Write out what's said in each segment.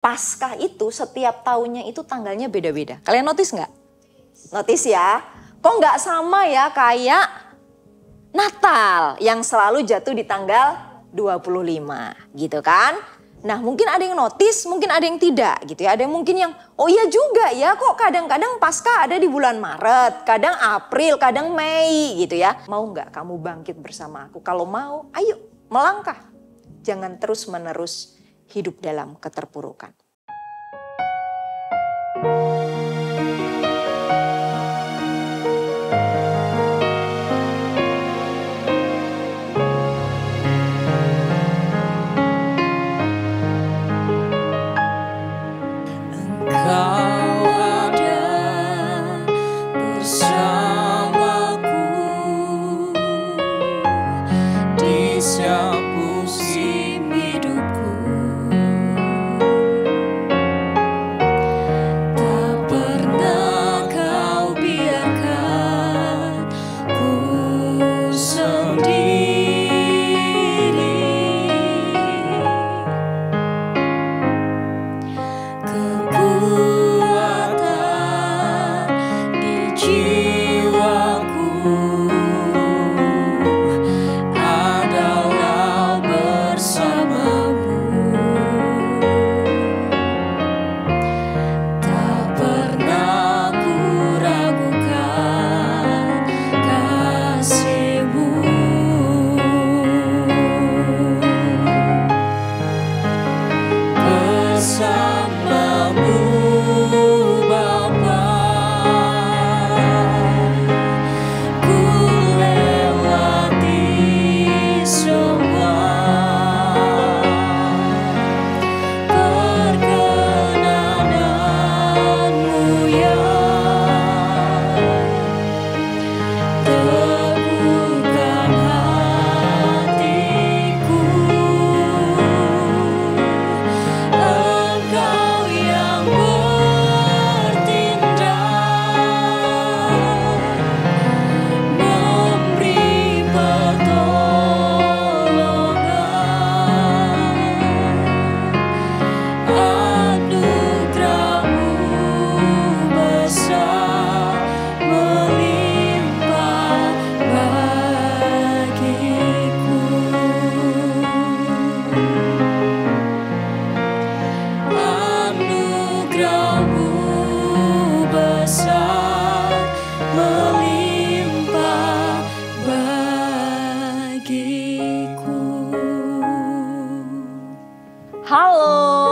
Paskah itu setiap tahunnya itu tanggalnya beda-beda. Kalian notice nggak? Notice ya. Kok nggak sama ya kayak Natal yang selalu jatuh di tanggal 25 gitu kan. Nah mungkin ada yang notice, mungkin ada yang tidak gitu ya. Ada yang mungkin yang oh iya juga ya kok kadang-kadang Paskah ada di bulan Maret, kadang April, kadang Mei gitu ya. Mau nggak kamu bangkit bersama aku? Kalau mau ayo melangkah. Jangan terus-menerus hidup dalam keterpurukan.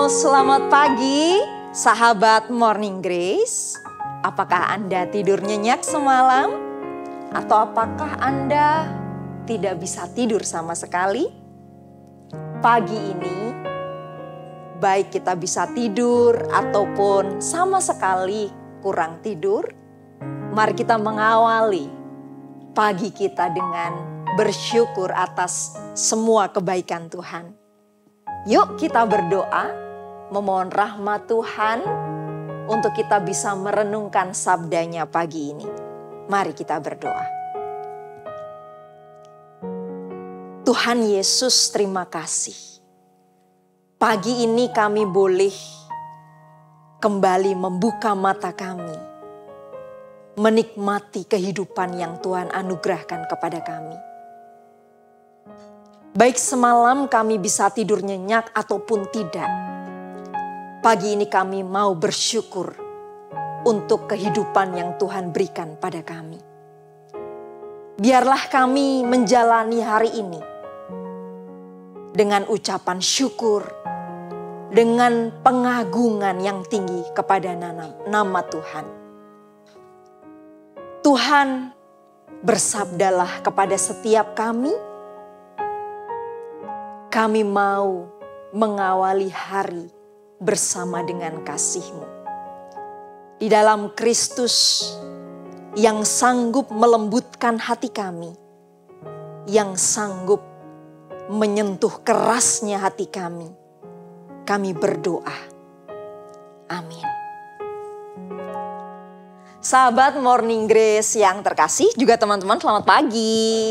Selamat pagi, sahabat Morning Grace. Apakah Anda tidur nyenyak semalam? Atau apakah Anda tidak bisa tidur sama sekali? Pagi ini, baik kita bisa tidur ataupun sama sekali kurang tidur, mari kita mengawali pagi kita dengan bersyukur atas semua kebaikan Tuhan. Yuk kita berdoa. Memohon rahmat Tuhan untuk kita bisa merenungkan sabdanya pagi ini. Mari kita berdoa. Tuhan Yesus, terima kasih. Pagi ini kami boleh kembali membuka mata kami. Menikmati kehidupan yang Tuhan anugerahkan kepada kami. Baik semalam kami bisa tidur nyenyak ataupun tidak. Pagi ini kami mau bersyukur untuk kehidupan yang Tuhan berikan pada kami. Biarlah kami menjalani hari ini dengan ucapan syukur, dengan pengagungan yang tinggi kepada nama Tuhan. Tuhan, bersabdalah kepada setiap kami. Kami mau mengawali hari bersama dengan kasih-Mu. Di dalam Kristus yang sanggup melembutkan hati kami, yang sanggup menyentuh kerasnya hati kami berdoa. Amin. Sahabat Morning Grace yang terkasih, juga teman-teman selamat pagi.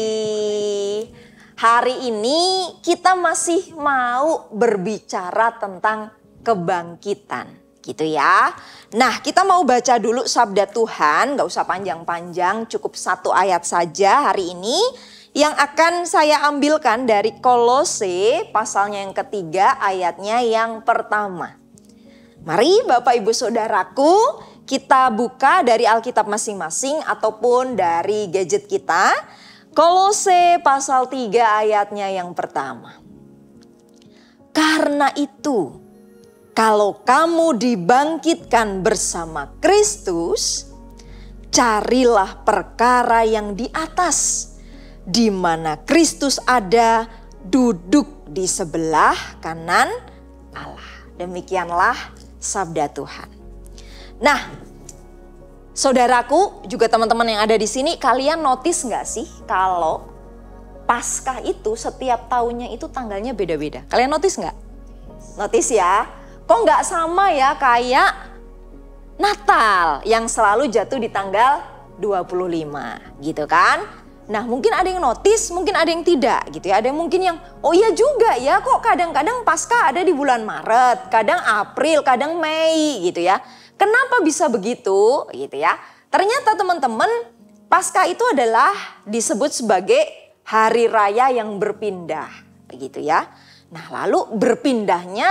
Hari ini kita masih mau berbicara tentang kebangkitan. Gitu ya. Nah, kita mau baca dulu sabda Tuhan, gak usah panjang-panjang, cukup satu ayat saja hari ini. Yang akan saya ambilkan dari Kolose pasalnya yang ketiga, ayatnya yang pertama. Mari Bapak Ibu Saudaraku, kita buka dari Alkitab masing-masing ataupun dari gadget kita. Kolose pasal 3 ayatnya yang pertama. Karena itu, kalau kamu dibangkitkan bersama Kristus, carilah perkara yang di atas, di mana Kristus ada, duduk di sebelah kanan Allah. Demikianlah sabda Tuhan. Nah, saudaraku, juga teman-teman yang ada di sini, kalian notice nggak sih kalau Paskah itu setiap tahunnya itu tanggalnya beda-beda? Kalian notice nggak? Notice ya. Kok nggak sama ya kayak Natal yang selalu jatuh di tanggal 25 gitu kan? Nah, mungkin ada yang notice, mungkin ada yang tidak gitu ya. Ada yang mungkin yang, oh iya juga ya, kok kadang-kadang Paskah ada di bulan Maret, kadang April, kadang Mei gitu ya. Kenapa bisa begitu gitu ya? Ternyata teman-teman, Paskah itu adalah disebut sebagai hari raya yang berpindah begitu ya. Nah, lalu berpindahnya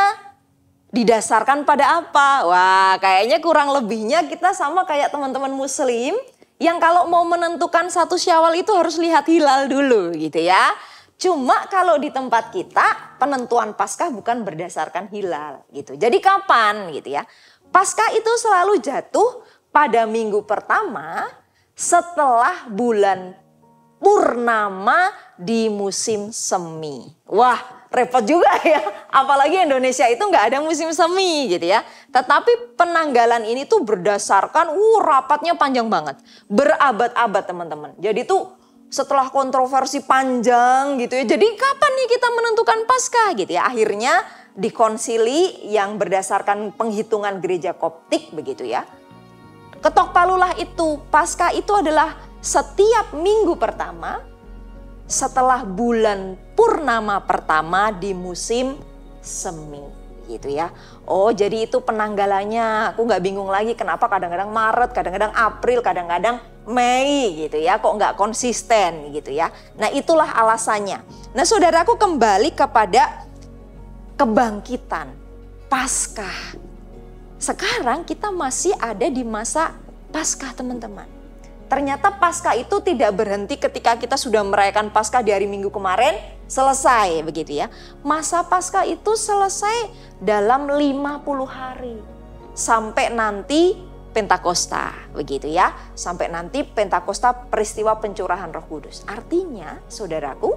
didasarkan pada apa? Wah, kayaknya kurang lebihnya kita sama kayak teman-teman Muslim yang kalau mau menentukan satu Syawal itu harus lihat hilal dulu gitu ya. Cuma kalau di tempat kita penentuan Paskah bukan berdasarkan hilal gitu. Jadi kapan gitu ya? Paskah itu selalu jatuh pada minggu pertama setelah bulan purnama di musim semi. Wah, repot juga ya. Apalagi Indonesia itu nggak ada musim semi gitu ya. Tetapi penanggalan ini tuh berdasarkan rapatnya panjang banget. Berabad-abad teman-teman. Jadi tuh setelah kontroversi panjang gitu ya. Jadi kapan nih kita menentukan Paskah gitu ya. Akhirnya di konsili yang berdasarkan penghitungan gereja Koptik begitu ya. Ketok palulah itu. Paskah itu adalah setiap minggu pertama setelah bulan purnama pertama di musim semi gitu ya. Oh, jadi itu penanggalannya. Aku nggak bingung lagi kenapa kadang-kadang Maret, kadang-kadang April, kadang-kadang Mei gitu ya. Kok nggak konsisten gitu ya. Nah, itulah alasannya. Nah, saudaraku, kembali kepada kebangkitan Paskah. Sekarang kita masih ada di masa Paskah, teman-teman. Ternyata Paskah itu tidak berhenti ketika kita sudah merayakan Paskah di hari Minggu kemarin, selesai begitu ya. Masa Paskah itu selesai dalam 50 hari. Sampai nanti Pentakosta begitu ya. Sampai nanti Pentakosta, peristiwa pencurahan Roh Kudus. Artinya, saudaraku,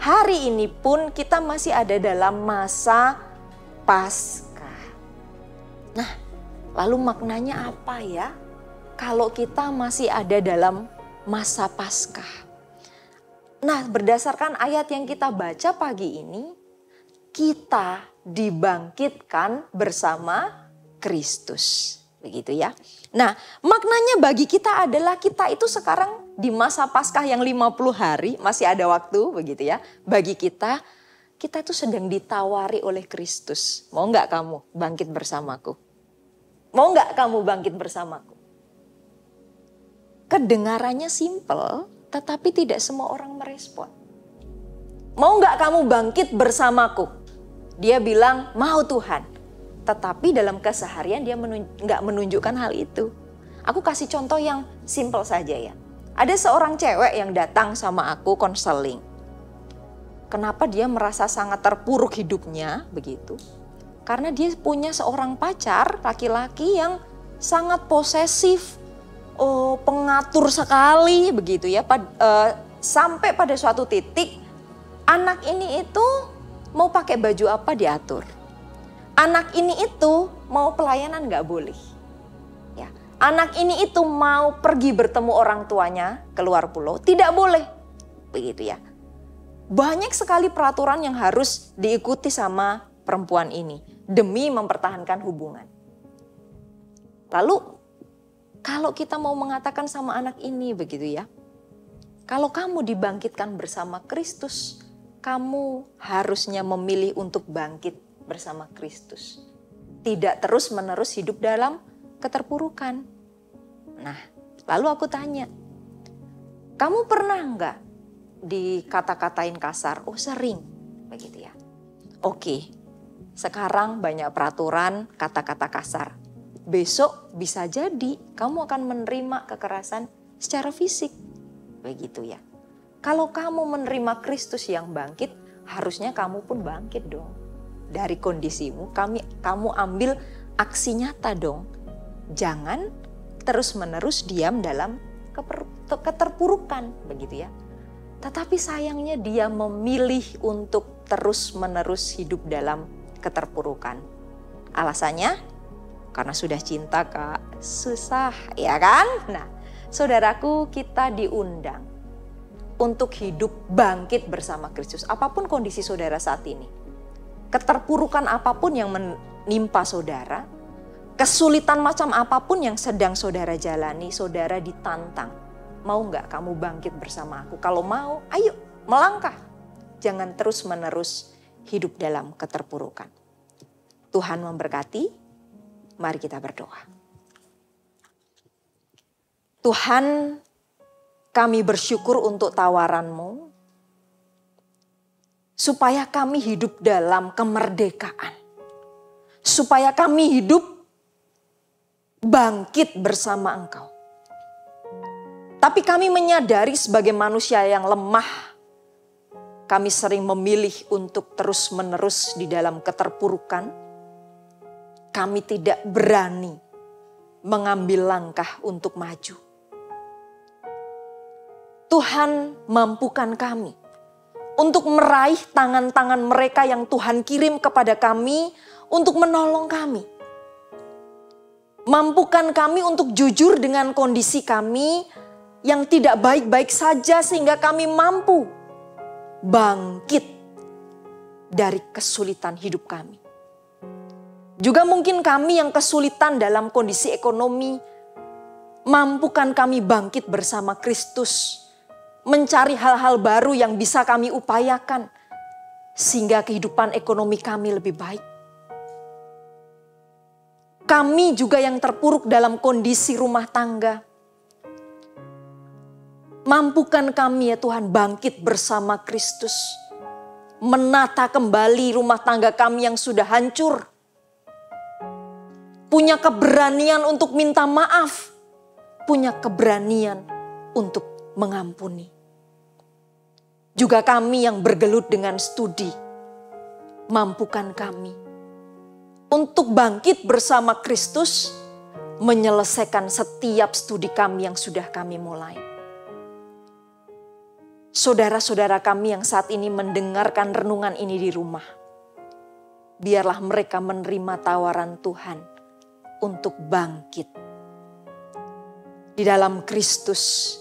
hari ini pun kita masih ada dalam masa Paskah. Nah, lalu maknanya apa ya? Kalau kita masih ada dalam masa Paskah. Nah, berdasarkan ayat yang kita baca pagi ini, kita dibangkitkan bersama Kristus. Begitu ya. Nah, maknanya bagi kita adalah kita itu sekarang di masa Paskah yang 50 hari, masih ada waktu begitu ya. Bagi kita itu sedang ditawari oleh Kristus. Mau nggak kamu bangkit bersamaku? Mau nggak kamu bangkit bersamaku? Kedengarannya simple, tetapi tidak semua orang merespon. Mau nggak kamu bangkit bersamaku? Dia bilang, mau Tuhan. Tetapi dalam keseharian dia nggak menunjukkan hal itu. Aku kasih contoh yang simple saja ya. Ada seorang cewek yang datang sama aku konseling. Kenapa dia merasa sangat terpuruk hidupnya begitu? Karena dia punya seorang pacar laki-laki yang sangat posesif. Pengatur sekali begitu ya. Sampai pada suatu titik anak ini itu mau pakai baju apa diatur. Anak ini itu mau pelayanan nggak boleh. Ya. Anak ini itu mau pergi bertemu orang tuanya keluar pulau tidak boleh. Begitu ya. Banyak sekali peraturan yang harus diikuti sama perempuan ini demi mempertahankan hubungan. Lalu kalau kita mau mengatakan sama anak ini begitu ya. Kalau kamu dibangkitkan bersama Kristus, kamu harusnya memilih untuk bangkit bersama Kristus. tidak terus-menerus hidup dalam keterpurukan. Nah, lalu aku tanya, kamu pernah enggak dikata-katain kasar? Oh sering, begitu ya. Oke, sekarang banyak peraturan kata-kata kasar. Besok bisa jadi kamu akan menerima kekerasan secara fisik, begitu ya. Kalau kamu menerima Kristus yang bangkit, harusnya kamu pun bangkit dong. Dari kondisimu, kamu ambil aksi nyata dong. Jangan terus-menerus diam dalam keterpurukan, begitu ya. Tetapi sayangnya dia memilih untuk terus-menerus hidup dalam keterpurukan. Alasannya? Karena sudah cinta, Kak. Susah, ya kan? Nah, saudaraku, kita diundang untuk hidup bangkit bersama Kristus. Apapun kondisi saudara saat ini. Keterpurukan apapun yang menimpa saudara, kesulitan macam apapun yang sedang saudara jalani, saudara ditantang. Mau nggak kamu bangkit bersama aku? Kalau mau, ayo melangkah. Jangan terus-menerus hidup dalam keterpurukan. Tuhan memberkati, mari kita berdoa. Tuhan, kami bersyukur untuk tawaran-Mu, supaya kami hidup dalam kemerdekaan. Supaya kami hidup bangkit bersama Engkau. Tapi kami menyadari sebagai manusia yang lemah, kami sering memilih untuk terus-menerus di dalam keterpurukan. Kami tidak berani mengambil langkah untuk maju. Tuhan, mampukan kami untuk meraih tangan-tangan mereka yang Tuhan kirim kepada kami untuk menolong kami. Mampukan kami untuk jujur dengan kondisi kami yang tidak baik-baik saja sehingga kami mampu bangkit dari kesulitan hidup kami. Juga mungkin kami yang kesulitan dalam kondisi ekonomi, mampukan kami bangkit bersama Kristus, mencari hal-hal baru yang bisa kami upayakan sehingga kehidupan ekonomi kami lebih baik. Kami juga yang terpuruk dalam kondisi rumah tangga, mampukan kami ya Tuhan bangkit bersama Kristus, menata kembali rumah tangga kami yang sudah hancur. Punya keberanian untuk minta maaf, punya keberanian untuk mengampuni. Juga kami yang bergelut dengan studi, mampukan kami untuk bangkit bersama Kristus, menyelesaikan setiap studi kami yang sudah kami mulai. Saudara-saudara kami yang saat ini mendengarkan renungan ini di rumah, biarlah mereka menerima tawaran Tuhan untuk bangkit. Di dalam Kristus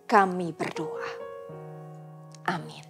kami berdoa. Amin.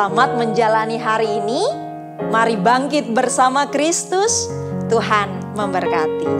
Selamat menjalani hari ini. Mari bangkit bersama Kristus. Tuhan memberkati.